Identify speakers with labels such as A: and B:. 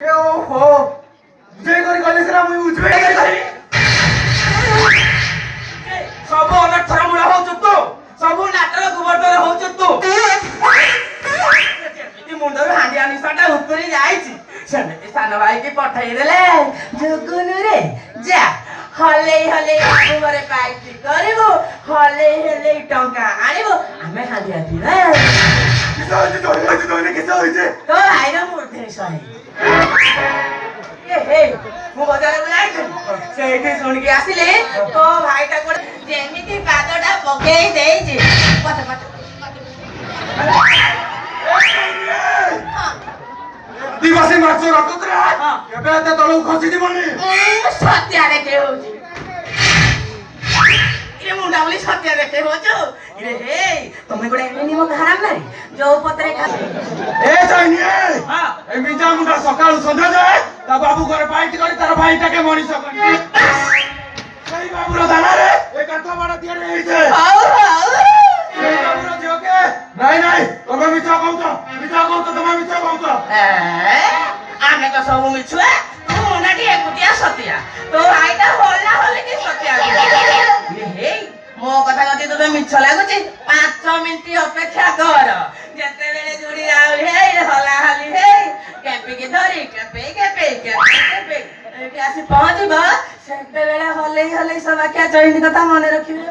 A: ଓହୋ ବୁଝେଇ କରି ଗଲେ ସିନା ମୁଁ ବୁଝେଇ କରି କହିବି ସବୁ ଅନର୍ଥର ମୂଳ ହଉଛୁ ତୁ ସବୁ ନାଟର ଗୋବର୍ଦ୍ଧନ ହଉଛୁ ତୁ ଯେମିତି ମୁଣ୍ଡରୁ ହାଣ୍ଡିଆ ନିଶାଟା ଉତୁରି ଯାଇଛି ସେମିତି ସାନ ଭାଇକି ପଠେଇଦେଲେ ଜୁଗୁନୁରେ ଯା ହଲେଇ ହଲେଇ ବାବୁ ଘରେ ପାଇଟି କରିବୁ ହଲେଇ ହଲେଇ ଟଙ୍କା ଆଣିବୁ ଆମେ ହାଣ୍ଡିଆ ପିଇବା ତୋ ଭାଇର ମୂର୍ତ୍ତି ସହି ମୁଁ ବଜାରକୁ ଯାଇଥିଲି ସେଇଠି ଶୁଣିକି ଆସିଲି ତୋ ଭାଇଟା ଗୋଟେ ଯେମିତି ପାଦଟା ପକେଇ ଦେଇଛି ପଛ ପଛ ଦିବସୀ ମାଛ ରଖୁଥିଲା ଏବେ ଏତେ ତଳକୁ ଖସି ଯିବନି ସତ୍ୟା ଦେଖେ ହଉଛି ମୁଣ୍ଡା ବୋଲି ସତ୍ୟା ଦେଖେ ହଉଛୁ ତମେ ଗୋଟେ ଏମିତି ମୋ ହାରାମ ନାହିଁ ଯୋଉ ପତ୍ରରେ ଏମିତି ମୁଣ୍ଡା ସକାଳୁ ସନ୍ଧ୍ୟା ଯାଏ ତା ବାବୁ ଘରେ ପାଇଟି କରି ତାର ଭାଇଟାକେ ମଣିଷ କରି ସେଇ ବାବୁର ଦାନାରେ ଏ କାଠ ବାଡ ତିଆରି ହେଇছে ସେଇ ବାବୁର ଝିଅକେ ନାଇଁ ନାଇଁ ତମେ ମିଛ କହୁଛ ତମେ ମିଛ କହୁଛ ଆମେ ତ ସବୁ ମିଛୁଆ ତୁ ମୁଣ୍ଡାଟି ଏକୁଟିଆ ସତ୍ୟା ତୋ ଭାଇଟା ହଲା ହଲିକି ସତ୍ୟା ମୋ କଥା ଯଦି ତୋତେ ମିଛ ଲାଗୁଛି 5 ମିନିଟ୍ ଅପେକ୍ଷା କର ଯେତେବେଳେ ଯୋଡି ରାଉଳି ହେଇ ହଲା ହଲି ହେଇ କେମ୍ପିକି ଧରି କେପେଇ ଏଠି ଆସି ପହଞ୍ଚିବ ସେତେବେଳେ ହଲେଇ ହଲେଇ ସବାଖିଆ ଚଇନି କଥା ମନେ ରଖିବେ